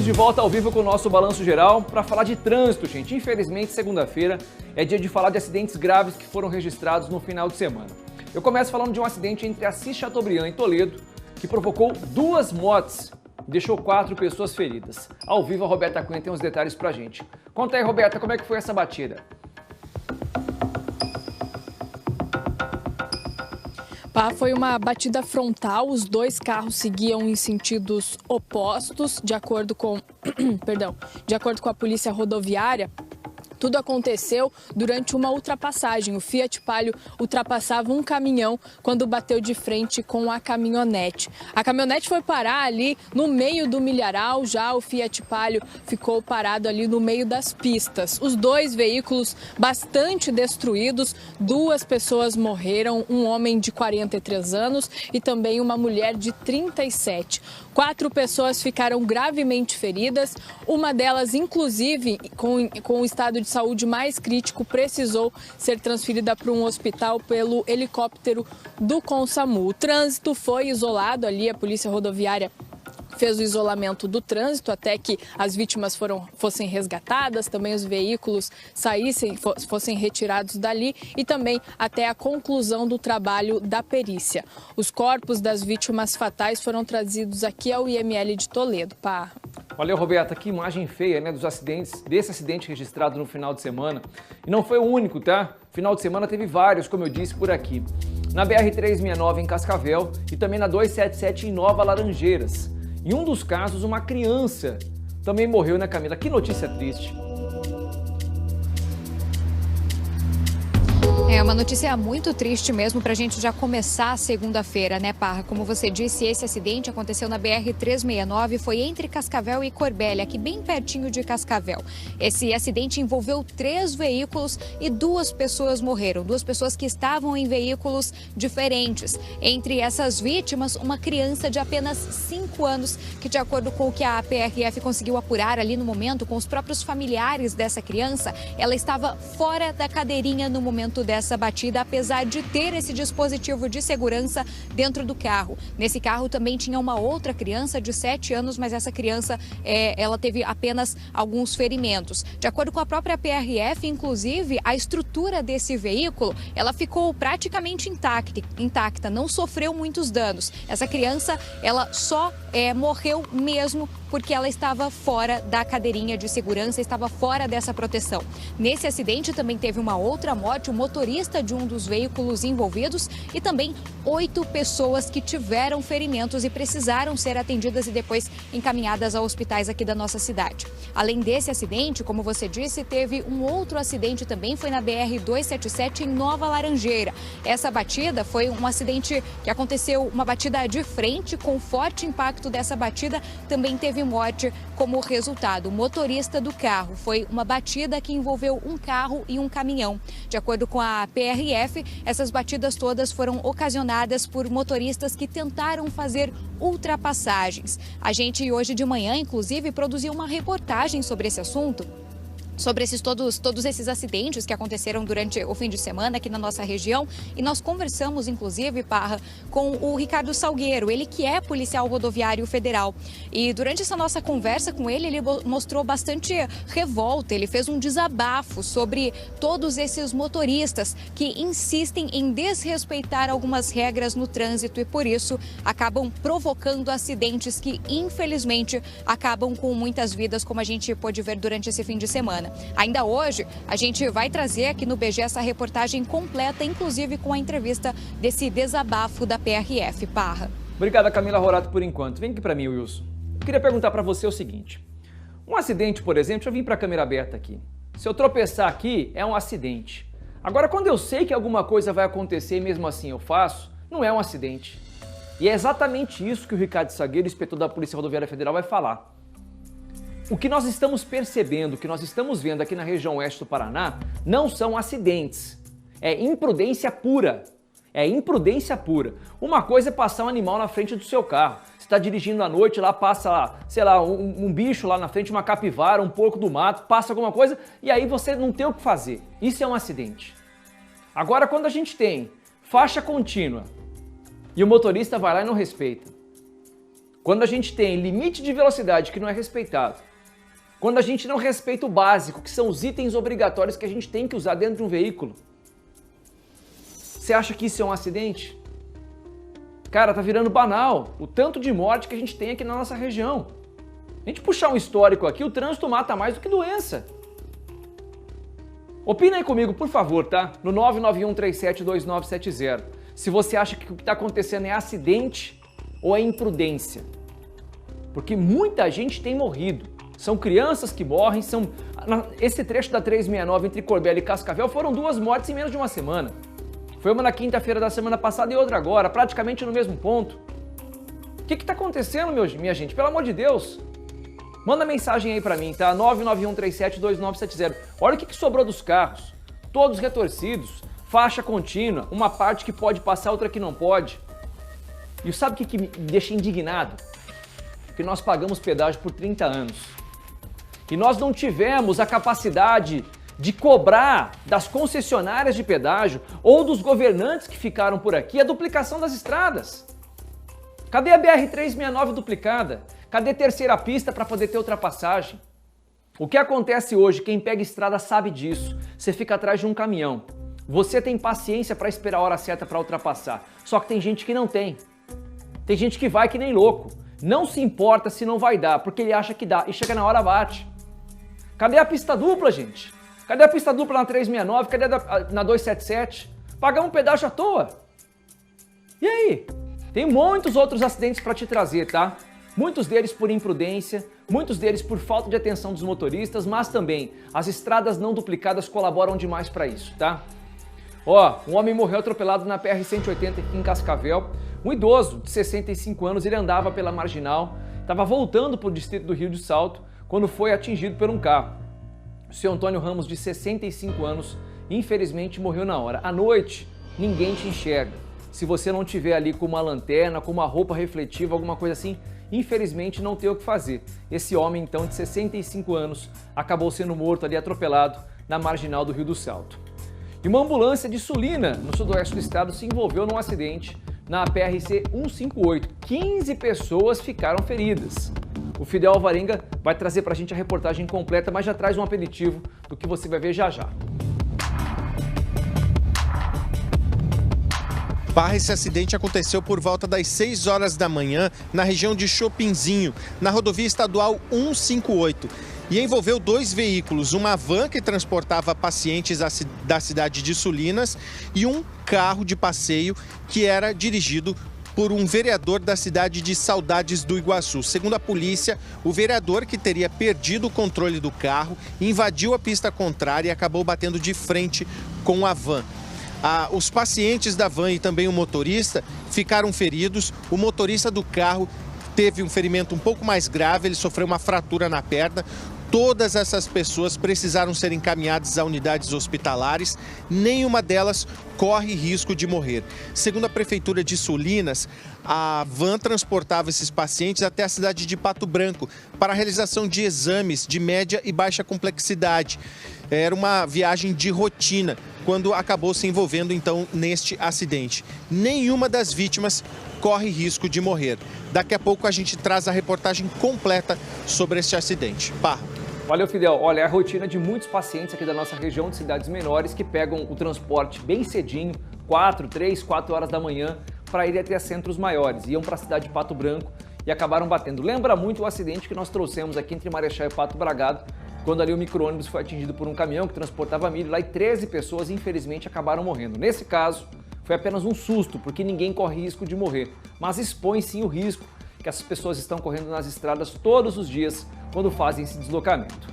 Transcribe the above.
de volta ao vivo com o nosso Balanço Geral para falar de trânsito, gente. Infelizmente, segunda-feira é dia de falar de acidentes graves que foram registrados no final de semana. Eu começo falando de um acidente entre Assis Chateaubriand e Toledo, que provocou 2 mortes e deixou 4 pessoas feridas. Ao vivo, a Roberta Cunha tem uns detalhes pra gente. Conta aí, Roberta, como é que foi essa batida? Foi uma batida frontal, os 2 carros seguiam em sentidos opostos, de acordo com a Polícia Rodoviária. Tudo aconteceu durante uma ultrapassagem. O Fiat Palio ultrapassava um caminhão quando bateu de frente com a caminhonete. A caminhonete foi parar ali no meio do milharal, já o Fiat Palio ficou parado ali no meio das pistas. Os 2 veículos bastante destruídos, 2 pessoas morreram, um homem de 43 anos e também uma mulher de 37. 4 pessoas ficaram gravemente feridas, uma delas, inclusive, com o estado de saúde mais crítico, precisou ser transferida para um hospital pelo helicóptero do Consamu. O trânsito foi isolado ali, a Polícia Rodoviária fez o isolamento do trânsito até que as vítimas fossem resgatadas, também os veículos fossem retirados dali e também até a conclusão do trabalho da perícia. Os corpos das vítimas fatais foram trazidos aqui ao IML de Toledo. Valeu, Roberta. Que imagem feia, né, desse acidente registrado no final de semana. E não foi o único, tá? Final de semana teve vários, como eu disse, por aqui. Na BR-369 em Cascavel e também na 277 em Nova Laranjeiras. Em um dos casos, uma criança também morreu, né, Camila? Que notícia triste. É uma notícia muito triste mesmo para a gente já começar a segunda-feira, né, Parra? Como você disse, esse acidente aconteceu na BR-369, foi entre Cascavel e Corbélia, aqui bem pertinho de Cascavel. Esse acidente envolveu 3 veículos e 2 pessoas morreram, 2 pessoas que estavam em veículos diferentes. Entre essas vítimas, uma criança de apenas 5 anos, que de acordo com o que a PRF conseguiu apurar ali no momento, com os próprios familiares dessa criança, ela estava fora da cadeirinha no momento dessa batida, apesar de ter esse dispositivo de segurança dentro do carro. Nesse carro também tinha uma outra criança de 7 anos, mas essa criança ela teve apenas alguns ferimentos. De acordo com a própria PRF, inclusive, a estrutura desse veículo, ela ficou praticamente intacta, não sofreu muitos danos. Essa criança, ela só morreu mesmo porque ela estava fora da cadeirinha de segurança, estava fora dessa proteção. Nesse acidente também teve uma outra morte, o motorista de um dos veículos envolvidos e também 8 pessoas que tiveram ferimentos e precisaram ser atendidas e depois encaminhadas a hospitais aqui da nossa cidade. Além desse acidente, como você disse, teve um outro acidente também, foi na BR-277 em Nova Laranjeira. Essa batida foi um acidente que aconteceu, uma batida de frente, com forte impacto dessa batida, também teve morte como resultado. O motorista do carro, foi uma batida que envolveu um carro e um caminhão. De acordo com a PRF, essas batidas todas foram ocasionadas por motoristas que tentaram fazer ultrapassagens. A gente hoje de manhã, inclusive, produziu uma reportagem sobre esse assunto, sobre todos esses acidentes que aconteceram durante o fim de semana aqui na nossa região. E nós conversamos, inclusive, Parra, com o Ricardo Salgueiro, ele que é policial rodoviário federal. E durante essa nossa conversa com ele, ele mostrou bastante revolta, ele fez um desabafo sobre todos esses motoristas que insistem em desrespeitar algumas regras no trânsito e, por isso, acabam provocando acidentes que, infelizmente, acabam com muitas vidas, como a gente pôde ver durante esse fim de semana. Ainda hoje, a gente vai trazer aqui no BG essa reportagem completa, inclusive com a entrevista desse desabafo da PRF. Parra. Obrigada, Camila Rorato, por enquanto. Vem aqui para mim, Wilson. Eu queria perguntar para você o seguinte. Um acidente, por exemplo, deixa eu vir para a câmera aberta aqui. Se eu tropeçar aqui, é um acidente. Agora, quando eu sei que alguma coisa vai acontecer e mesmo assim eu faço, não é um acidente. E é exatamente isso que o Ricardo Salgueiro, inspetor da Polícia Rodoviária Federal, vai falar. O que nós estamos percebendo, o que nós estamos vendo aqui na região oeste do Paraná, não são acidentes. É imprudência pura. É imprudência pura. Uma coisa é passar um animal na frente do seu carro. Você está dirigindo à noite, lá passa, sei lá, um bicho lá na frente, uma capivara, um porco do mato, passa alguma coisa e aí você não tem o que fazer. Isso é um acidente. Agora, quando a gente tem faixa contínua e o motorista vai lá e não respeita, quando a gente tem limite de velocidade que não é respeitado, quando a gente não respeita o básico, que são os itens obrigatórios que a gente tem que usar dentro de um veículo, você acha que isso é um acidente? Cara, tá virando banal o tanto de morte que a gente tem aqui na nossa região. A gente puxar um histórico aqui, o trânsito mata mais do que doença. Opina aí comigo, por favor, tá? No 991372970. Se você acha que o que está acontecendo é acidente ou é imprudência. Porque muita gente tem morrido. São crianças que morrem, Esse trecho da 369 entre Corbélia e Cascavel foram 2 mortes em menos de uma semana. Foi uma na quinta-feira da semana passada e outra agora, praticamente no mesmo ponto. O que está acontecendo, minha gente? Pelo amor de Deus. Manda mensagem aí pra mim, tá? 991372970. Olha o que sobrou dos carros. Todos retorcidos, faixa contínua, uma parte que pode passar, outra que não pode. E sabe o que me deixa indignado? Que nós pagamos pedágio por 30 anos. E nós não tivemos a capacidade de cobrar das concessionárias de pedágio ou dos governantes que ficaram por aqui a duplicação das estradas. Cadê a BR-369 duplicada? Cadê a terceira pista para poder ter ultrapassagem? O que acontece hoje, quem pega estrada sabe disso. Você fica atrás de um caminhão. Você tem paciência para esperar a hora certa para ultrapassar. Só que tem gente que não tem. Tem gente que vai que nem louco. Não se importa se não vai dar, porque ele acha que dá e chega na hora bate. Cadê a pista dupla, gente? Cadê a pista dupla na 369? Cadê na 277? Pagamos um pedágio à toa. E aí? Tem muitos outros acidentes para te trazer, tá? Muitos deles por imprudência, muitos deles por falta de atenção dos motoristas, mas também as estradas não duplicadas colaboram demais para isso, tá? Ó, um homem morreu atropelado na PR-180 aqui em Cascavel. Um idoso de 65 anos, ele andava pela Marginal, estava voltando para o distrito do Rio de Salto, quando foi atingido por um carro. O seu Antônio Ramos, de 65 anos, infelizmente morreu na hora. À noite, ninguém te enxerga. Se você não tiver ali com uma lanterna, com uma roupa refletiva, alguma coisa assim, infelizmente não tem o que fazer. Esse homem, então, de 65 anos, acabou sendo morto ali, atropelado, na Marginal do Rio do Salto. E uma ambulância de Sulina, no sudoeste do estado, se envolveu num acidente na PRC 158. 15 pessoas ficaram feridas. O Fidel Alvarenga vai trazer pra gente a reportagem completa, mas já traz um aperitivo do que você vai ver já já. Barra, esse acidente aconteceu por volta das 6 horas da manhã na região de Chopinzinho, na rodovia estadual 158. E envolveu 2 veículos, uma van que transportava pacientes da cidade de Sulinas e um carro de passeio que era dirigido por um vereador da cidade de Saudades do Iguaçu. Segundo a polícia, o vereador, que teria perdido o controle do carro, invadiu a pista contrária e acabou batendo de frente com a van. Os pacientes da van e também o motorista ficaram feridos. O motorista do carro teve um ferimento um pouco mais grave, ele sofreu uma fratura na perna. Todas essas pessoas precisaram ser encaminhadas a unidades hospitalares, nenhuma delas corre risco de morrer. Segundo a Prefeitura de Sulinas, a van transportava esses pacientes até a cidade de Pato Branco para a realização de exames de média e baixa complexidade. Era uma viagem de rotina, quando acabou se envolvendo então neste acidente. Nenhuma das vítimas corre risco de morrer. Daqui a pouco a gente traz a reportagem completa sobre este acidente. Valeu, Fidel. Olha, é a rotina de muitos pacientes aqui da nossa região de cidades menores que pegam o transporte bem cedinho, 4 horas da manhã, para ir até centros maiores. Iam para a cidade de Pato Branco e acabaram batendo. Lembra muito o acidente que nós trouxemos aqui entre Marechal e Pato Bragado, quando ali o micro-ônibus foi atingido por um caminhão que transportava milho lá e 13 pessoas, infelizmente, acabaram morrendo. Nesse caso, foi apenas um susto, porque ninguém corre risco de morrer, mas expõe sim o risco que essas pessoas estão correndo nas estradas todos os dias quando fazem esse deslocamento.